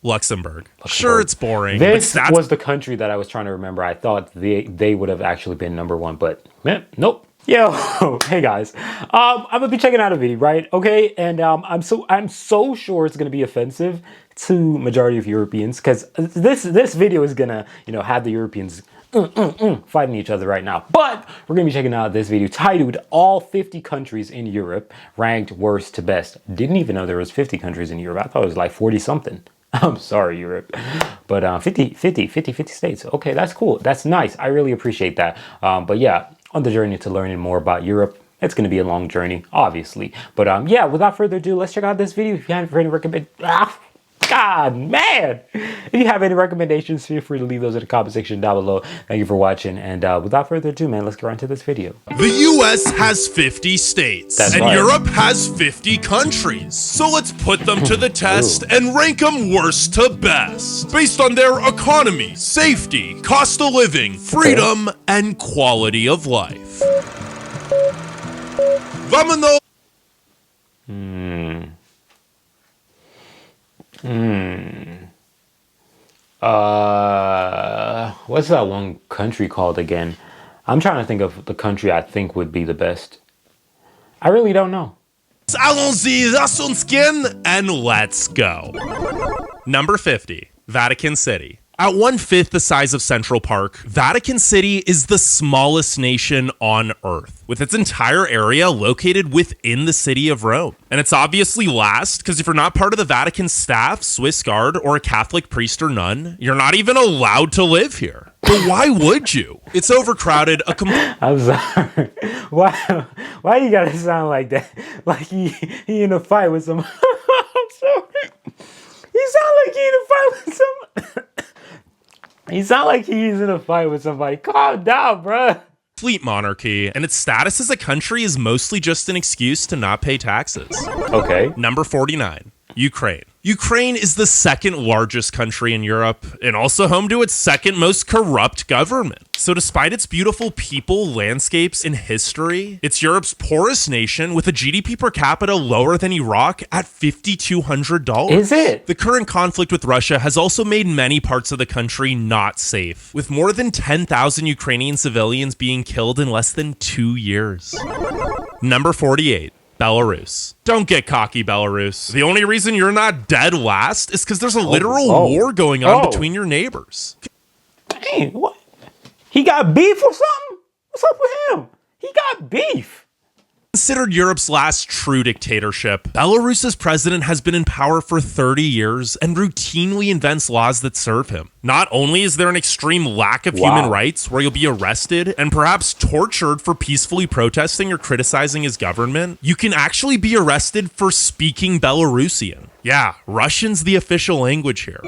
Luxembourg. Sure, it's boring. This was the country that I was trying to remember. I thought they would have actually been number one, but nope. Yo, hey guys, I'm gonna be checking out a video, right? Okay, and I'm so sure it's gonna be offensive to majority of Europeans, because this video is gonna have the Europeans fighting each other right now. But we're gonna be checking out this video titled "All 50 Countries in Europe Ranked Worst to Best." Didn't even know there was 50 countries in Europe. I thought it was like 40 something. I'm sorry, Europe, but 50 states. Okay, that's cool. That's nice. I really appreciate that. But yeah, on the journey to learning more about Europe, it's going to be a long journey, obviously. But yeah, without further ado, let's check out this video. If you have any God, man. If you have any recommendations, feel free to leave those in the comment section down below. Thank you for watching. And without further ado, man, let's get right into this video. The US has 50 states. That's and right. Europe has 50 countries. So let's put them to the test and rank them worst to best, based on their economy, safety, cost of living, freedom, and quality of life. Vámonos! What's that one country called again? I'm trying to think of the country I think would be the best. I really don't know. Allons-y, lass uns gehen, and let's go. Number 50, Vatican City. At 1/5 the size of Central Park, Vatican City is the smallest nation on Earth, with its entire area located within the city of Rome. And it's obviously last, because if you're not part of the Vatican staff, Swiss Guard, or a Catholic priest or nun, you're not even allowed to live here. But why would you? It's overcrowded. I'm sorry. Why you gotta sound like that? Like he in a fight with some. I'm sorry. You sound like he in a fight with some. You sound like he's in a fight with somebody. Calm down, bruh. Fleet monarchy, and its status as a country is mostly just an excuse to not pay taxes. Okay. Number 49, Ukraine. Ukraine is the second largest country in Europe and also home to its second most corrupt government. So despite its beautiful people, landscapes, and history, it's Europe's poorest nation with a GDP per capita lower than Iraq at $5,200. Is it? The current conflict with Russia has also made many parts of the country not safe, with more than 10,000 Ukrainian civilians being killed in less than 2 years. Number 48. Belarus. Don't get cocky, Belarus. The only reason you're not dead last is because there's a literal war going on between your neighbors. Dang, what? He got beef or something? What's up with him? He got beef. Considered Europe's last true dictatorship, Belarus's president has been in power for 30 years and routinely invents laws that serve him. Not only is there an extreme lack of human rights where you'll be arrested and perhaps tortured for peacefully protesting or criticizing his government, you can actually be arrested for speaking Belarusian. Yeah, Russian's the official language here.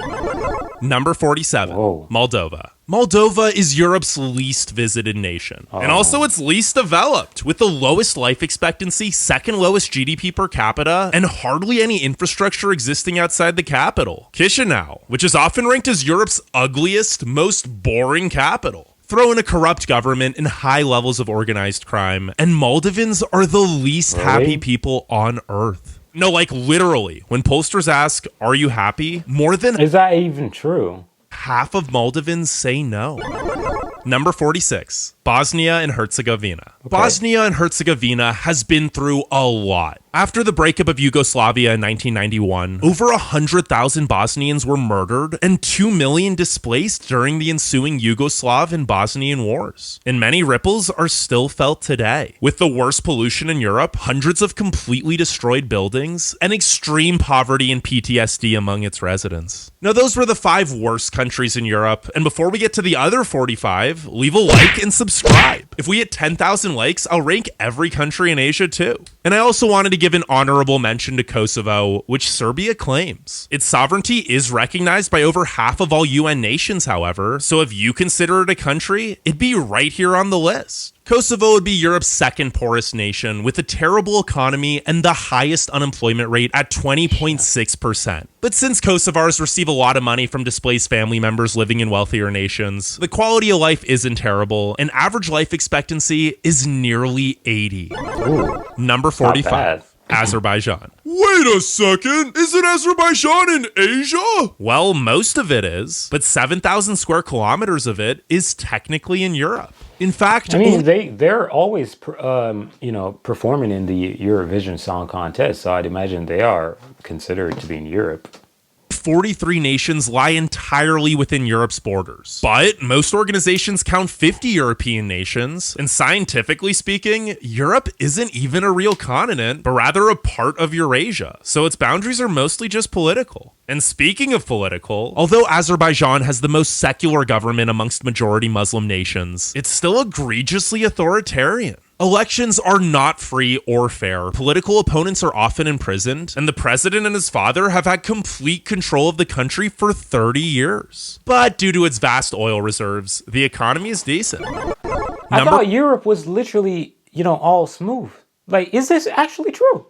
Number 47, Moldova. Moldova is Europe's least visited nation, and also its least developed, with the lowest life expectancy, second lowest GDP per capita, and hardly any infrastructure existing outside the capital, Chisinau, which is often ranked as Europe's ugliest, most boring capital. Throw in a corrupt government and high levels of organized crime, and Moldovans are the least happy people on Earth. No, like literally, when pollsters ask, "Are you happy?" more than Is that even true? half of Moldovans say no. Number 46, Bosnia and Herzegovina. Bosnia and Herzegovina has been through a lot. After the breakup of Yugoslavia in 1991, over 100,000 Bosnians were murdered and 2 million displaced during the ensuing Yugoslav and Bosnian wars. And many ripples are still felt today. With the worst pollution in Europe, hundreds of completely destroyed buildings, and extreme poverty and PTSD among its residents. Now, those were the 5 worst countries in Europe, and before we get to the other 45, leave a like and subscribe. If we hit 10,000 likes, I'll rank every country in Asia too. And I also wanted to give an honorable mention to Kosovo, which Serbia claims. Its sovereignty is recognized by over half of all UN nations, however, so if you consider it a country, it'd be right here on the list. Kosovo would be Europe's second poorest nation, with a terrible economy and the highest unemployment rate at 20.6%. But since Kosovars receive a lot of money from displaced family members living in wealthier nations, the quality of life isn't terrible, and average life expectancy is nearly 80. Ooh, Number 45. Azerbaijan. Wait a second, isn't Azerbaijan in Asia? Well, most of it is, but 7,000 square kilometers of it is technically in Europe. In fact, I mean, they're always performing in the Eurovision Song Contest, so I'd imagine they are considered to be in Europe. 43 nations lie entirely within Europe's borders. But most organizations count 50 European nations, and scientifically speaking, Europe isn't even a real continent, but rather a part of Eurasia, so its boundaries are mostly just political. And speaking of political, although Azerbaijan has the most secular government amongst majority Muslim nations, it's still egregiously authoritarian. Elections are not free or fair. Political opponents are often imprisoned, and the president and his father have had complete control of the country for 30 years. But due to its vast oil reserves, the economy is decent. I thought Europe was literally, all smooth. Like, is this actually true?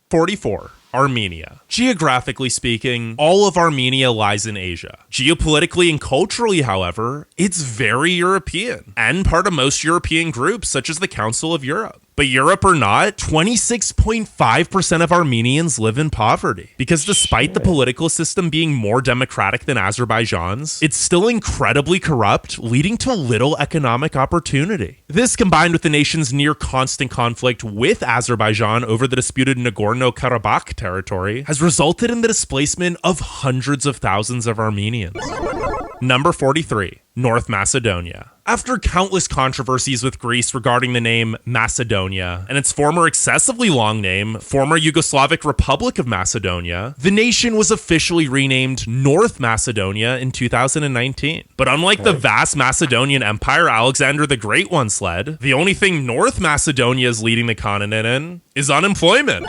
44. Armenia. Geographically speaking, all of Armenia lies in Asia. Geopolitically and culturally, however, it's very European and part of most European groups, such as the Council of Europe. But Europe or not, 26.5% of Armenians live in poverty. Because despite the political system being more democratic than Azerbaijan's, it's still incredibly corrupt, leading to little economic opportunity. This, combined with the nation's near constant conflict with Azerbaijan over the disputed Nagorno-Karabakh territory, has resulted in the displacement of hundreds of thousands of Armenians. Number 43. North Macedonia. After countless controversies with Greece regarding the name Macedonia and its former excessively long name, former Yugoslavic Republic of Macedonia, the nation was officially renamed North Macedonia in 2019. But unlike the vast Macedonian empire Alexander the Great once led, the only thing North Macedonia is leading the continent in is unemployment.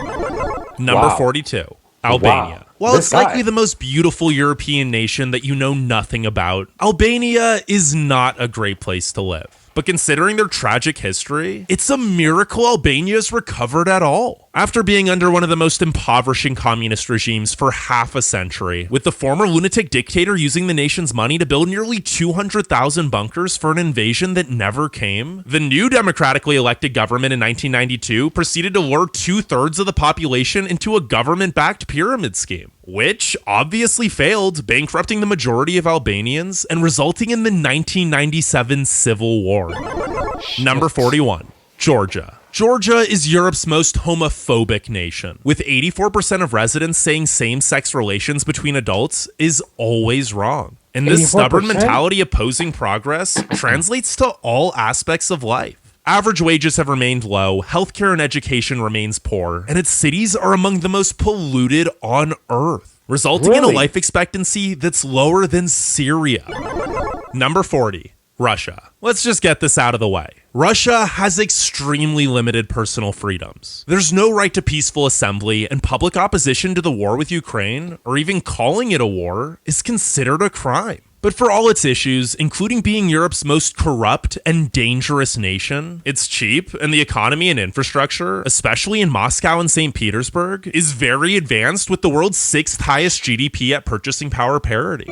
Number 42. Albania. While it's likely the most beautiful European nation that you know nothing about, Albania is not a great place to live. But considering their tragic history, it's a miracle Albania's recovered at all. After being under one of the most impoverishing communist regimes for half a century, with the former lunatic dictator using the nation's money to build nearly 200,000 bunkers for an invasion that never came, the new democratically elected government in 1992 proceeded to lure 2/3 of the population into a government-backed pyramid scheme, which obviously failed, bankrupting the majority of Albanians and resulting in the 1997 Civil War. Number 41. Georgia. Georgia is Europe's most homophobic nation, with 84% of residents saying same-sex relations between adults is always wrong. And this 84%? Stubborn mentality opposing progress translates to all aspects of life. Average wages have remained low, healthcare and education remains poor, and its cities are among the most polluted on Earth, resulting in a life expectancy that's lower than Syria. Number 40. Russia. Let's just get this out of the way. Russia has extremely limited personal freedoms. There's no right to peaceful assembly, and public opposition to the war with Ukraine, or even calling it a war, is considered a crime. But for all its issues, including being Europe's most corrupt and dangerous nation, it's cheap, and the economy and infrastructure, especially in Moscow and St. Petersburg, is very advanced, with the world's 6th highest GDP at purchasing power parity.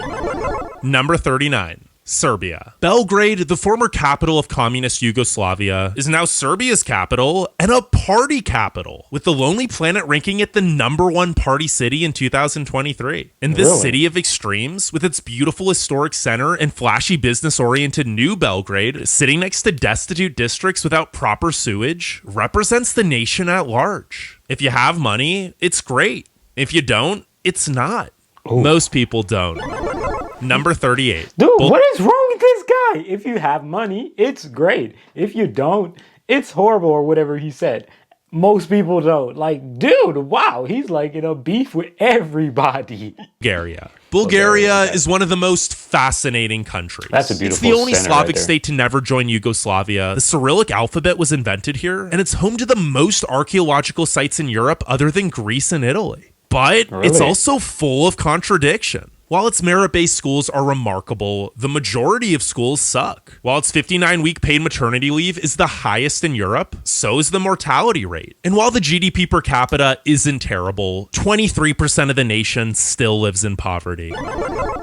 Number 39. Serbia. Belgrade, the former capital of communist Yugoslavia, is now Serbia's capital and a party capital, with the Lonely Planet ranking it the #1 party city in 2023. And this city of extremes, with its beautiful historic center and flashy business-oriented New Belgrade, sitting next to destitute districts without proper sewage, represents the nation at large. If you have money, it's great. If you don't, it's not. Ooh. Most people don't. Number 38. Dude, what is wrong with this guy? If you have money, it's great. If you don't, it's horrible, or whatever he said. Most people don't. Like, dude, wow, he's like in a beef with everybody. Bulgaria is one of the most fascinating countries. That's a beautiful. It's the only Slavic state to never join Yugoslavia. The Cyrillic alphabet was invented here, and it's home to the most archaeological sites in Europe other than Greece and Italy. But it's also full of contradiction. While its merit-based schools are remarkable, the majority of schools suck. While its 59-week paid maternity leave is the highest in Europe, so is the mortality rate. And while the GDP per capita isn't terrible, 23% of the nation still lives in poverty.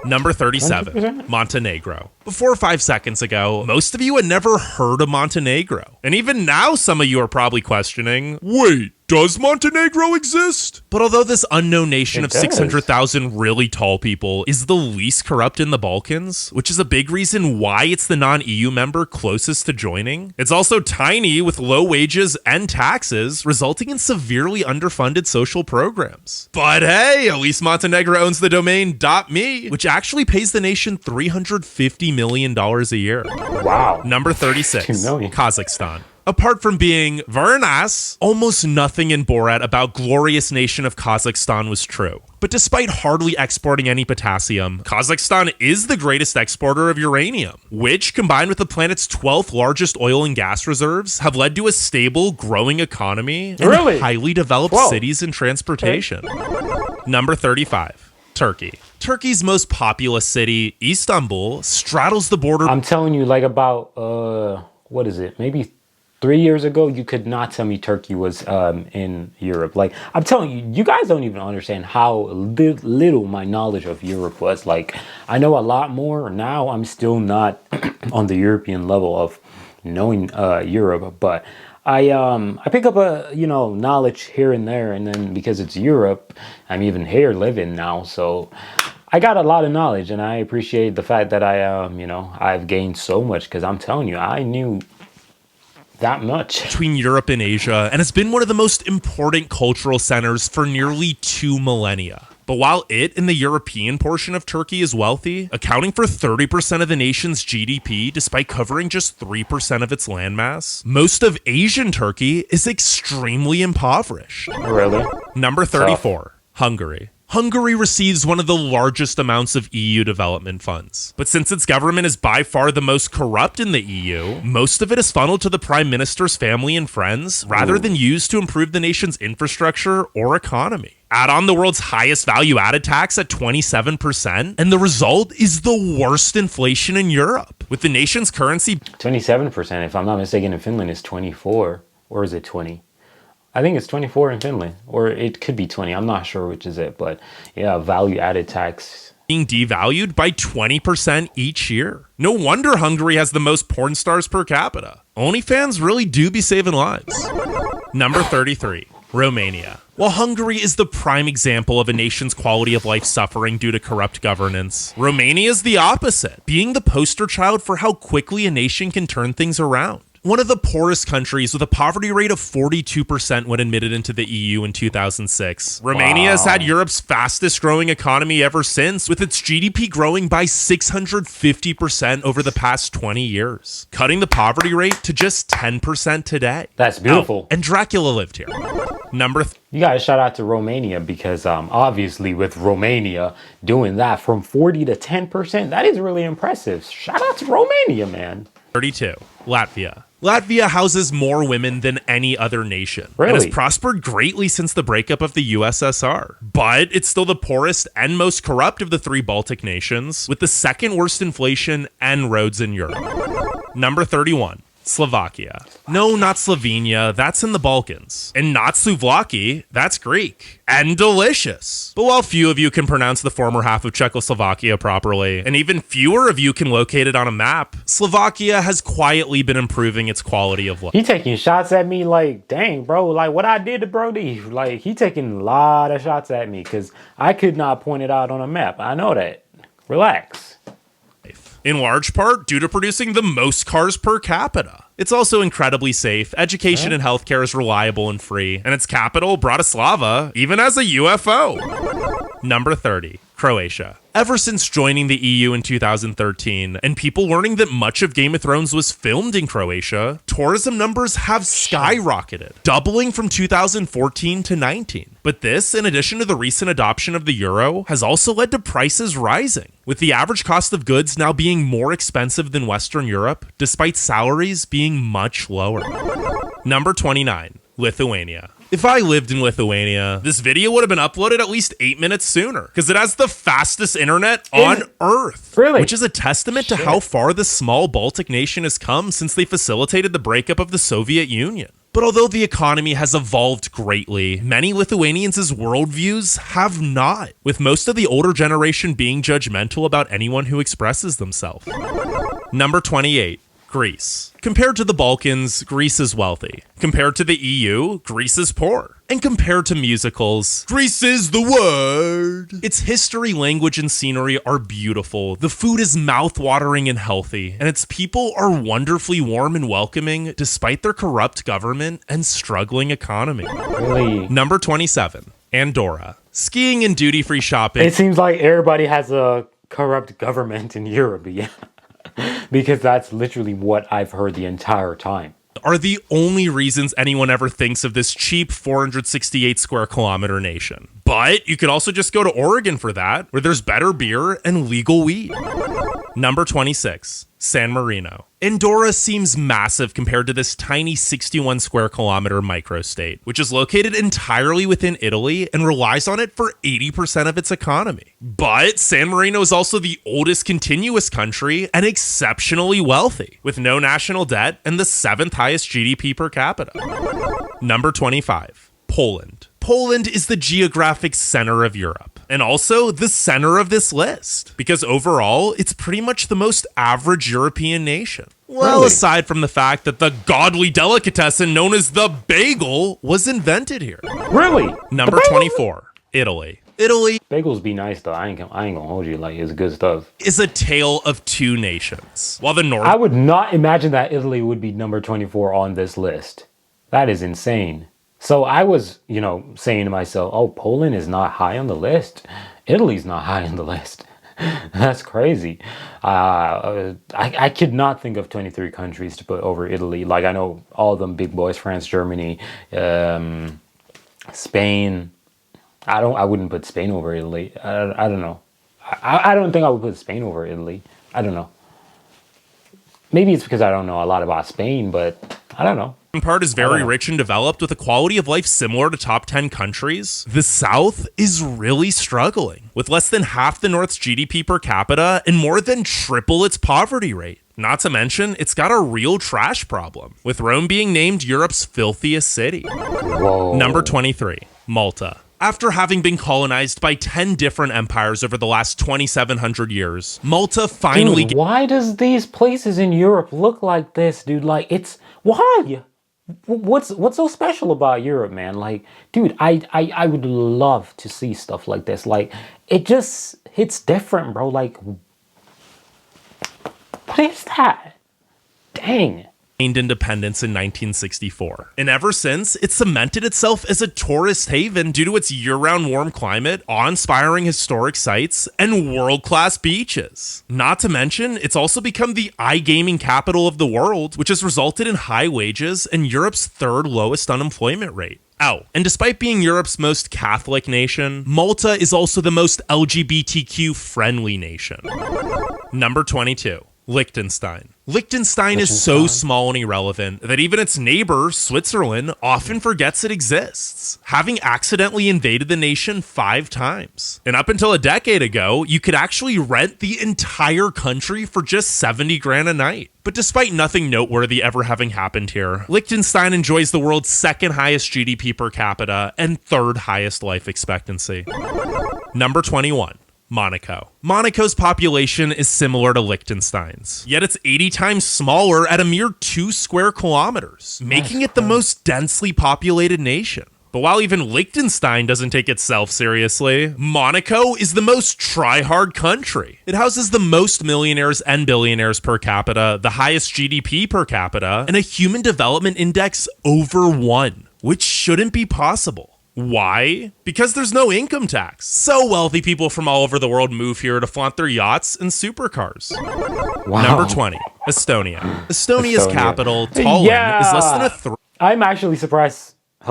Number 37, 20%? Montenegro. Before 5 seconds ago, most of you had never heard of Montenegro. And even now, some of you are probably questioning, wait, does Montenegro exist? But although this unknown nation of 600,000 really tall people is the least corrupt in the Balkans, which is a big reason why it's the non-EU member closest to joining, it's also tiny with low wages and taxes, resulting in severely underfunded social programs. But hey, at least Montenegro owns the domain .me, which actually pays the nation $350 million a year. Wow. Number 36, 2 million. Kazakhstan. Apart from being very nice, almost nothing in Borat about glorious nation of Kazakhstan was true. But despite hardly exporting any potassium, Kazakhstan is the greatest exporter of uranium, which, combined with the planet's 12th largest oil and gas reserves, have led to a stable, growing economy and highly developed cities and transportation. Number 35, Turkey. Turkey's most populous city, Istanbul, straddles the border. I'm telling you, like about, what is it? Maybe 3 years ago, you could not tell me Turkey was in Europe. Like, I'm telling you, you guys don't even understand how little my knowledge of Europe was. Like, I know a lot more now. I'm still not on the European level of knowing Europe, but I pick up a knowledge here and there, and then because it's Europe, I'm even here living now, so I got a lot of knowledge, and I appreciate the fact that I've gained so much, because I'm telling you, I knew that much between Europe and Asia, and it's been one of the most important cultural centers for nearly 2 millennia. But while it in the European portion of Turkey is wealthy, accounting for 30% of the nation's GDP despite covering just 3% of its landmass, most of Asian Turkey is extremely impoverished. Really? Number 34, Hungary. Hungary receives one of the largest amounts of EU development funds. But since its government is by far the most corrupt in the EU, most of it is funneled to the Prime Minister's family and friends, rather than used to improve the nation's infrastructure or economy. Add on the world's highest value-added tax at 27%, and the result is the worst inflation in Europe. With the nation's currency... 27%, if I'm not mistaken, in Finland is 24, or is it 20? I think it's 24 in Finland, or it could be 20. I'm not sure which is it, but yeah, value-added tax being devalued by 20% each year. No wonder Hungary has the most porn stars per capita. OnlyFans really do be saving lives. Number 33, Romania. While Hungary is the prime example of a nation's quality of life suffering due to corrupt governance, Romania is the opposite, being the poster child for how quickly a nation can turn things around. One of the poorest countries with a poverty rate of 42% when admitted into the EU in 2006. Romania has had Europe's fastest growing economy ever since, with its GDP growing by 650% over the past 20 years, cutting the poverty rate to just 10% today. That's beautiful. And Dracula lived here. Number you got to shout out to Romania, because obviously with Romania doing that from 40 to 10%, that is really impressive. Shout out to Romania, man. 32, Latvia. Latvia houses more women than any other nation. Really? And has prospered greatly since the breakup of the USSR. But it's still the poorest and most corrupt of the 3 Baltic nations, with the second worst inflation and roads in Europe. Number 31, Slovakia. No, not Slovenia, that's in the Balkans. And not Souvlaki, that's Greek. And delicious. But while few of you can pronounce the former half of Czechoslovakia properly, and even fewer of you can locate it on a map, Slovakia has quietly been improving its quality of life. He taking shots at me like, dang, bro, like what I did to Brody. Like, he taking a lot of shots at me, because I could not point it out on a map. I know that. Relax. In large part due to producing the most cars per capita. It's also incredibly safe, education and healthcare is reliable and free, and its capital, Bratislava, even has a UFO. Number 30, Croatia. Ever since joining the EU in 2013, and people learning that much of Game of Thrones was filmed in Croatia, tourism numbers have skyrocketed, doubling from 2014 to 19. But this, in addition to the recent adoption of the euro, has also led to prices rising, with the average cost of goods now being more expensive than Western Europe, despite salaries being much lower. Number 29, Lithuania. If I lived in Lithuania, this video would have been uploaded at least 8 minutes sooner, because it has the fastest internet on Earth. Really? Which is a testament to how far this small Baltic nation has come since they facilitated the breakup of the Soviet Union. But although the economy has evolved greatly, many Lithuanians' worldviews have not, with most of the older generation being judgmental about anyone who expresses themselves. Number 28. Greece. Compared to the Balkans, Greece is wealthy. Compared to the EU, Greece is poor. And compared to musicals, Greece is the word. Its history, language, and scenery are beautiful. The food is mouth-watering and healthy, and its people are wonderfully warm and welcoming despite their corrupt government and struggling economy. Really? Number 27. Andorra. Skiing and duty-free shopping. It seems like everybody has a corrupt government in Europe, yeah. Because that's literally what I've heard the entire time. Are the only reasons anyone ever thinks of this cheap 468 square kilometer nation. But you could also just go to Oregon for that, where there's better beer and legal weed. Number 26, San Marino. Andorra seems massive compared to this tiny 61 square kilometer microstate, which is located entirely within Italy and relies on it for 80% of its economy. But San Marino is also the oldest continuous country and exceptionally wealthy, with no national debt and the 7th highest GDP per capita. Number 25, Poland. Poland is the geographic center of Europe, and also the center of this list, because overall, it's pretty much the most average European nation. Well, Really? aside from the fact that the godly delicatessen known as the bagel was invented here. Really? Number The bagel? 24, Italy. Italy Bagels be nice though. I ain't gonna hold you, like, it's good stuff. is a tale of two nations. While the North I would not imagine that Italy would be number 24 on this list. That is insane. So I was, saying to myself, oh, Poland is not high on the list. Italy's not high on the list. That's crazy. I could not think of 23 countries to put over Italy. Like, I know all of them big boys: France, Germany, Spain. I wouldn't put Spain over Italy. I don't know. I don't think I would put Spain over Italy. I don't know. Maybe it's because I don't know a lot about Spain, but I don't know. part is very know. rich and developed with a quality of life similar to top 10 countries, the South is really struggling, with less than half the North's GDP per capita and more than triple its poverty rate. Not to mention, it's got a real trash problem, with Rome being named Europe's filthiest city. Whoa. Number 23, Malta. After having been colonized by 10 different empires over the last 2,700 years, Malta finally... Dude, why does these places in Europe look like this, dude? Like, it's... Why? What's so special about Europe, man? Like, dude, I would love to see stuff like this. Like, it just hits different, bro. Like, what is that? Dang. gained independence in 1964. And ever since, it cemented itself as a tourist haven due to its year-round warm climate, awe-inspiring historic sites, and world-class beaches. Not to mention, it's also become the iGaming capital of the world, which has resulted in high wages and Europe's third lowest unemployment rate. Oh, and despite being Europe's most Catholic nation, Malta is also the most LGBTQ-friendly nation. Number 22. Liechtenstein. Liechtenstein is so small and irrelevant that even its neighbor, Switzerland, often forgets it exists, having accidentally invaded the nation 5 times. And up until a decade ago, you could actually rent the entire country for just 70 grand a night. But despite nothing noteworthy ever having happened here, Liechtenstein enjoys the world's second highest GDP per capita and third highest life expectancy. Number 21. Monaco. Monaco's population is similar to Liechtenstein's, yet it's 80 times smaller at a mere 2 square kilometers, making it the most densely populated nation. But while even Liechtenstein doesn't take itself seriously, Monaco is the most try-hard country. It houses the most millionaires and billionaires per capita, the highest GDP per capita, and a human development index over 1, which shouldn't be possible. Why? Because there's no income tax. So wealthy people from all over the world move here to flaunt their yachts and supercars. Wow. Number 20, Estonia. Estonia's Estonia. capital, Tallinn, is less than a I'm actually surprised. I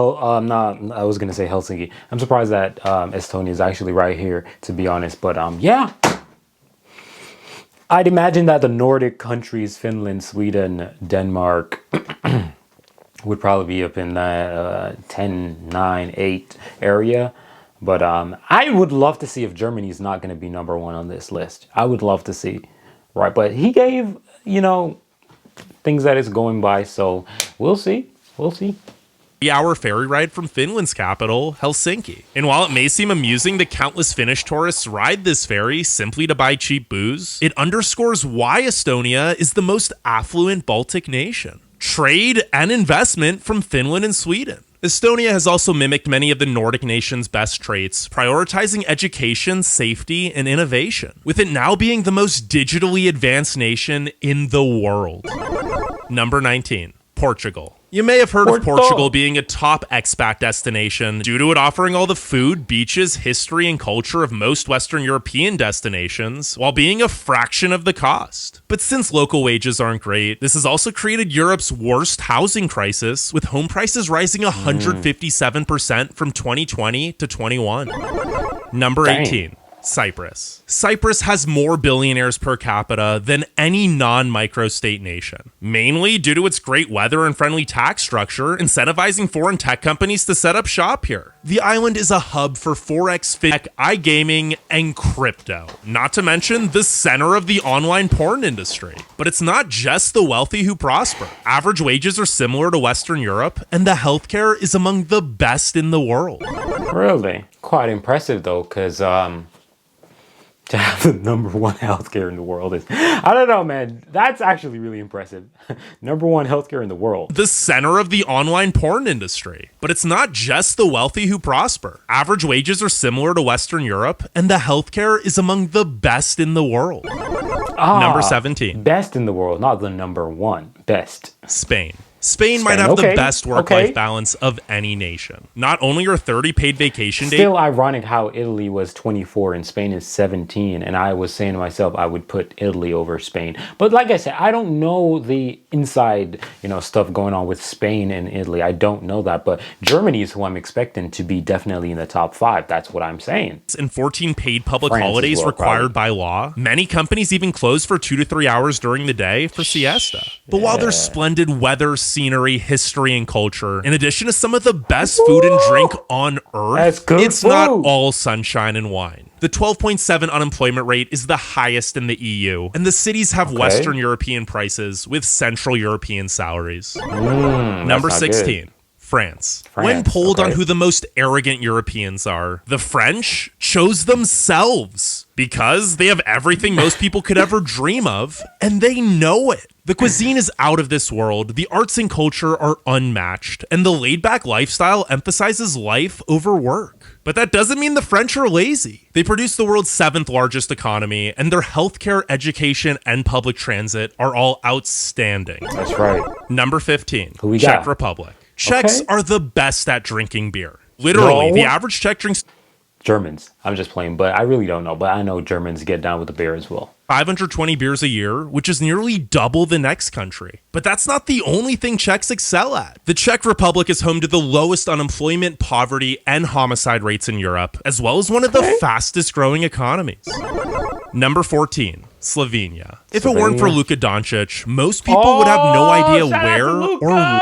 was gonna say Helsinki. I'm surprised that Estonia is actually right here, to be honest. But yeah, I'd imagine that the Nordic countries, Finland, Sweden, Denmark, would probably be up in the 10, 9, 8 area. But I would love to see if Germany's not going to be number 1 on this list. I would love to see. Right, but he gave, things that it's going by. So we'll see. we'll see. 3-hour ferry ride from Finland's capital, Helsinki. And while it may seem amusing that countless Finnish tourists ride this ferry simply to buy cheap booze, it underscores why Estonia is the most affluent Baltic nation. Trade and investment from Finland and Sweden. Estonia has also mimicked many of the Nordic nations' best traits, prioritizing education, safety, and innovation, with it now being the most digitally advanced nation in the world. Number 19, Portugal. You may have heard of Portugal being a top expat destination due to it offering all the food, beaches, history, and culture of most Western European destinations, while being a fraction of the cost. But since local wages aren't great, this has also created Europe's worst housing crisis, with home prices rising 157% from 2020 to 21. Number 18. Cyprus. Cyprus has more billionaires per capita than any non-microstate nation, mainly due to its great weather and friendly tax structure, incentivizing foreign tech companies to set up shop here. The island is a hub for Forex, fintech, iGaming, and crypto, not to mention the center of the online porn industry. But it's not just the wealthy who prosper. Average wages are similar to Western Europe, and the healthcare is among the best in the world. Really? Quite impressive though, because to have the number one healthcare in the world is, I don't know, man. That's actually really impressive. Number one healthcare in the world. The center of the online porn industry. But it's not just the wealthy who prosper. Average wages are similar to Western Europe, and the healthcare is among the best in the world. Number 17. Best in the world, not the number one. Best. Spain. Spain might have the best work-life balance of any nation. Not only are 30 paid vacation days... Still ironic how Italy was 24 and Spain is 17. And I was saying to myself, I would put Italy over Spain. But like I said, I don't know the inside, stuff going on with Spain and Italy. I don't know that. But Germany is who I'm expecting to be definitely in the top 5. That's what I'm saying. And 14 paid public holidays required by law. Many companies even close for 2 to 3 hours during the day for siesta. But while there's splendid weather, scenery, history, and culture, in addition to some of the best food and drink on earth, it's not all sunshine and wine. The 12.7 unemployment rate is the highest in the EU, and the cities have Western European prices with Central European salaries. Number 16. France. When polled on who the most arrogant Europeans are, the French chose themselves because they have everything most people could ever dream of, and they know it. The cuisine is out of this world, the arts and culture are unmatched, and the laid-back lifestyle emphasizes life over work. But that doesn't mean the French are lazy. They produce the world's 7th largest economy, and their healthcare, education, and public transit are all outstanding. That's right. Number 15. Who we Czech got? Republic. Czechs are the best at drinking beer. Literally, the average Czech drinks... Germans. I'm just playing, but I really don't know. But I know Germans get down with the beer as well. 520 beers a year, which is nearly double the next country. But that's not the only thing Czechs excel at. The Czech Republic is home to the lowest unemployment, poverty, and homicide rates in Europe, as well as one of the fastest growing economies. Number 14. Slovenia. If it weren't for Luka Doncic, most people would have no idea where or...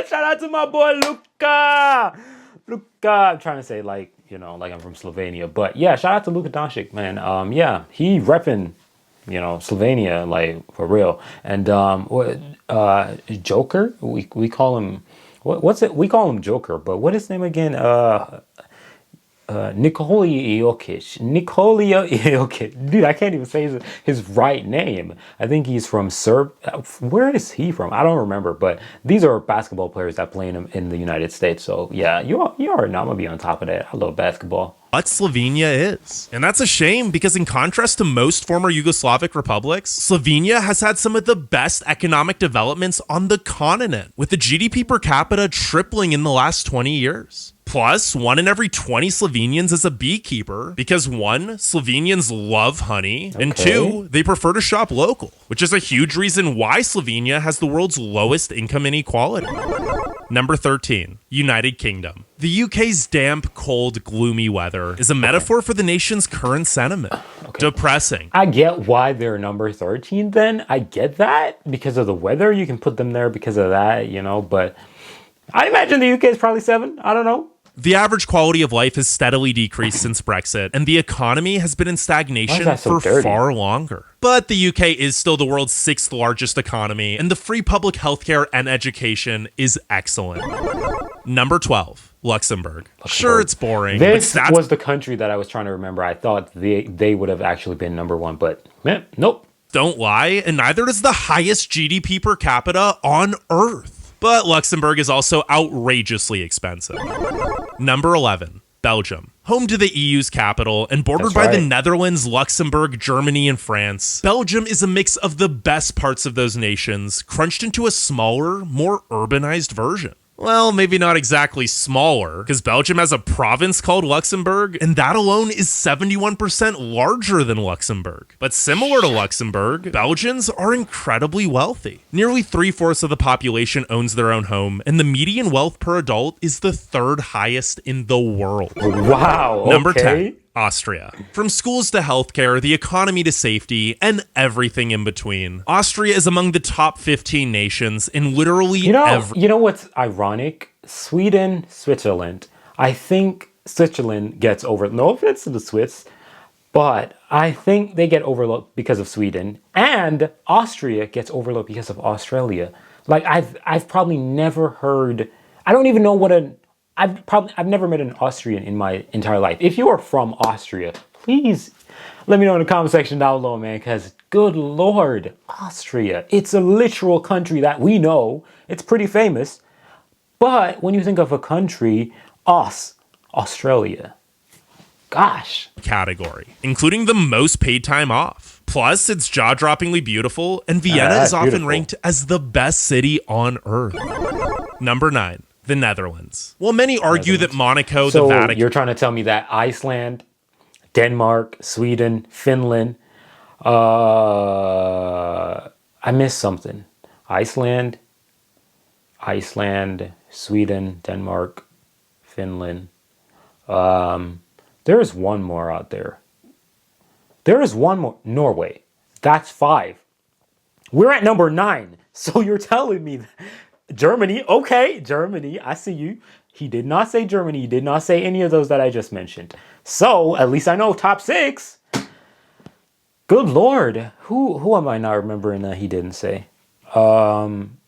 Shout out to my boy Luka! Luka! I'm trying to say like I'm from Slovenia. But yeah, shout out to Luka Doncic, man. He repping, Slovenia, like, for real. And Joker? We call him... What's it? We call him Joker, but what is his name again? Nikola Jokic. Dude, I can't even say his right name. I think he's from Where is he from? I don't remember, but these are basketball players that play in the United States. So yeah, you already know I'm gonna be on top of that. I love basketball. What Slovenia is. And that's a shame because in contrast to most former Yugoslavic republics, Slovenia has had some of the best economic developments on the continent, with the GDP per capita tripling in the last 20 years. Plus, 1 in every 20 Slovenians is a beekeeper because 1, Slovenians love honey, and 2, they prefer to shop local, which is a huge reason why Slovenia has the world's lowest income inequality. Number 13, United Kingdom. The UK's damp, cold, gloomy weather is a metaphor for the nation's current sentiment. Depressing. I get why they're number 13 then. I get that. Because of the weather, you can put them there because of that, but I imagine the UK is probably 7. I don't know. The average quality of life has steadily decreased since Brexit, and the economy has been in stagnation that so for dirty? far longer. But the UK is still the world's 6th largest economy, and the free public healthcare and education is excellent. Number 12, Luxembourg. Sure, it's boring. This but was the country that I was trying to remember. I thought they would have actually been number one, but nope. don't lie, and neither does the highest GDP per capita on Earth. But Luxembourg is also outrageously expensive. Number 11, Belgium. Home to the EU's capital and bordered by the Netherlands, Luxembourg, Germany, and France, Belgium is a mix of the best parts of those nations, crunched into a smaller, more urbanized version. Well, maybe not exactly smaller, because Belgium has a province called Luxembourg, and that alone is 71% larger than Luxembourg. But similar to Luxembourg, Belgians are incredibly wealthy. Nearly 3/4 of the population owns their own home, and the median wealth per adult is the 3rd highest in the world. Wow. Number okay. 10. Austria. From schools to healthcare, the economy to safety, and everything in between, Austria is among the top 15 nations in literally You know what's ironic? Sweden, Switzerland. I think Switzerland gets over. No offense to the Swiss, but I think they get overlooked because of Sweden, and Austria gets overlooked because of Australia. Like I've probably never heard. I don't even know what I've never met an Austrian in my entire life. If you are from Austria, please let me know in the comment section down below, man, because good Lord, Austria. It's a literal country that we know. It's pretty famous. But when you think of a country, Australia, gosh. Category, including the most paid time off. Plus, it's jaw-droppingly beautiful, and Vienna is often ranked as the best city on Earth. Number 9. The Netherlands. While many argue that Monaco, the Vatican... You're trying to tell me that Iceland, Denmark, Sweden, Finland, I missed something. Iceland, Sweden, Denmark, Finland. There is one more out there. There is one more. Norway. That's 5. We're at number 9. So you're telling me that Germany, okay, Germany, I see you. He did not say Germany. He did not say any of those that I just mentioned. So at least I know top 6. Good Lord. Who am I not remembering that he didn't say?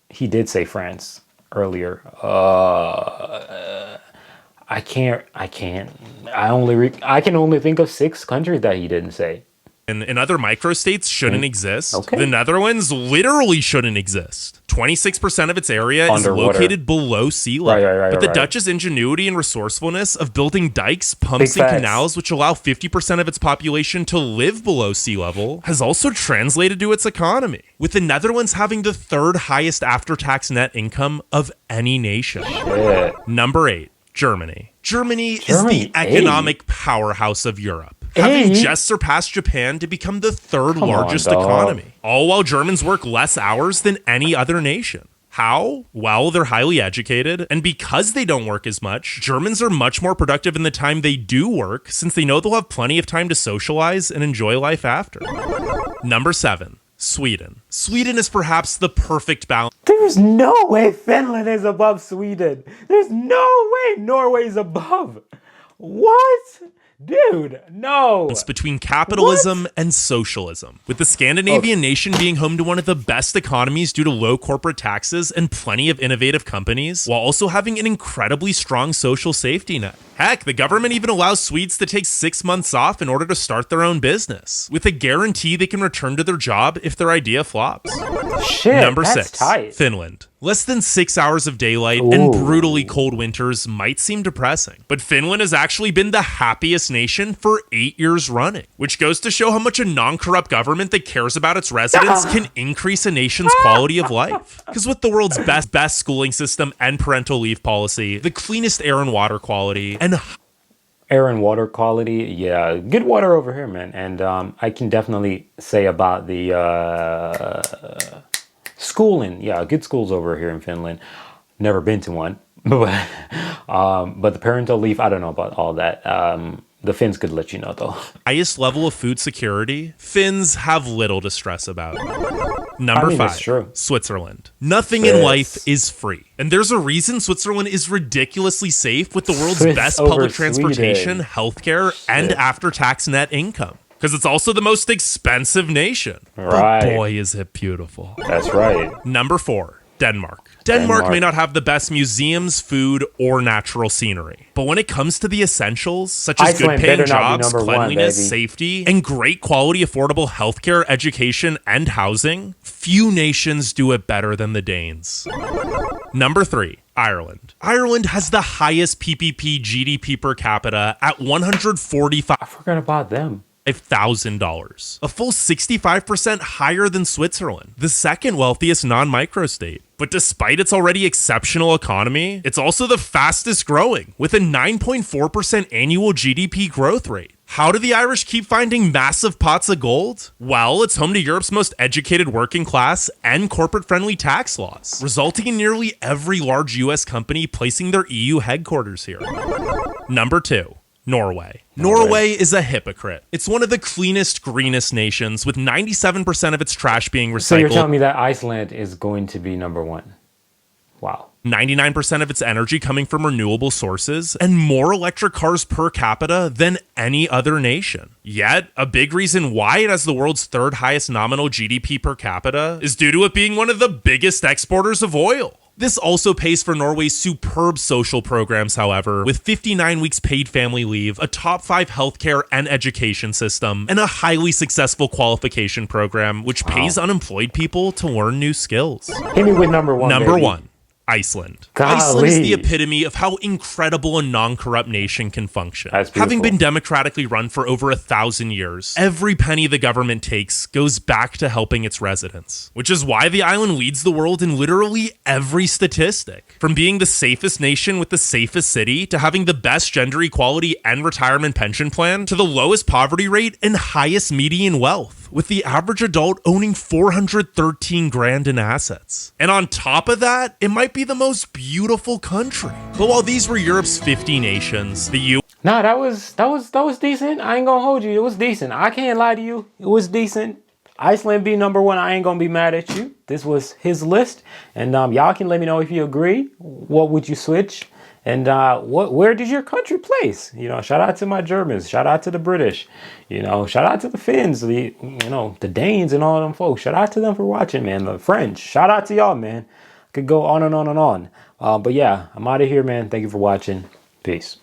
He did say France earlier. I can only think of 6 countries that he didn't say. And other microstates shouldn't exist. Okay. The Netherlands literally shouldn't exist. 26% of its area is located below sea level. But the Dutch's ingenuity and resourcefulness of building dikes, pumps, and canals, which allow 50% of its population to live below sea level, has also translated to its economy, with the Netherlands having the 3rd highest after-tax net income of any nation. Number 8, Germany. Germany is the economic powerhouse of Europe, having just surpassed Japan to become the 3rd largest economy, all while Germans work less hours than any other nation. How? Well, they're highly educated, and because they don't work as much, Germans are much more productive in the time they do work, since they know they'll have plenty of time to socialize and enjoy life after. Number 7. Sweden. Sweden is perhaps the perfect balance. There's no way Finland is above Sweden. There's no way Norway is above. What? Dude, no. It's between capitalism and socialism, with the Scandinavian nation being home to one of the best economies due to low corporate taxes and plenty of innovative companies, while also having an incredibly strong social safety net. Heck, the government even allows Swedes to take 6 months off in order to start their own business, with a guarantee they can return to their job if their idea flops. Shit, Number that's 6, tight. Finland. Less than 6 hours of daylight and brutally cold winters might seem depressing, but Finland has actually been the happiest nation for 8 years running, which goes to show how much a non-corrupt government that cares about its residents can increase a nation's quality of life. Because with the world's best schooling system and parental leave policy, the cleanest air and water quality, and air and water quality, yeah, good water over here, man. And I can definitely say about the schooling, yeah, good schools over here in Finland. Never been to one, but the parental leave, I don't know about all that. The Finns could let you know though. Highest level of food security, Finns have little to stress about. Number I mean, five, that's true. Switzerland. Nothing in life is free. And there's a reason Switzerland is ridiculously safe with the world's Swiss best over public transportation, Sweden. healthcare, and after-tax net income. Because it's also the most expensive nation. Right. But boy, is it beautiful. That's right. Number four, Denmark. Denmark may not have the best museums, food, or natural scenery. But when it comes to the essentials, such as Iceland good paying better not be jobs, number one, cleanliness, baby. safety, and great quality affordable healthcare, education, and housing, few nations do it better than the Danes. Number three, Ireland. Ireland has the highest PPP GDP per capita at $145,000. I forgot about them. A full 65% higher than Switzerland, the second wealthiest non-micro state. But despite its already exceptional economy, it's also the fastest growing, with a 9.4% annual GDP growth rate. How do the Irish keep finding massive pots of gold? Well, it's home to Europe's most educated working class and corporate-friendly tax laws, resulting in nearly every large US company placing their EU headquarters here. Number two, Norway. Norway is a hypocrite. It's one of the cleanest, greenest nations, with 97% of its trash being recycled. So you're telling me that Iceland is going to be number one? Wow. 99% of its energy coming from renewable sources, and more electric cars per capita than any other nation. Yet, a big reason why it has the world's third highest nominal GDP per capita is due to it being one of the biggest exporters of oil. This also pays for Norway's superb social programs, however, with 59 weeks paid family leave, a top 5 healthcare and education system, and a highly successful qualification program which pays unemployed people to learn new skills. Hit me with number one. Number baby. one, Iceland. Golly. Iceland is the epitome of how incredible a non-corrupt nation can function. That's beautiful. Having been democratically run for over 1,000 years, every penny the government takes goes back to helping its residents, which is why the island leads the world in literally every statistic. From being the safest nation with the safest city, to having the best gender equality and retirement pension plan, to the lowest poverty rate and highest median wealth, with the average adult owning 413 grand in assets. And on top of that, it might be the most beautiful country. But while these were Europe's 50 nations, the U. Nah, that was decent. I ain't gonna hold you. It was decent. I can't lie to you. It was decent. Iceland be number one. I ain't gonna be mad at you. This was his list, and y'all can let me know if you agree. What would you switch? And where did your country place? You know, shout out to my Germans. Shout out to the British. You know, shout out to the Finns. The Danes and all them folks. Shout out to them for watching, man. The French. Shout out to y'all, man. Could go on and on and on. But yeah, I'm out of here, man. Thank you for watching. Peace.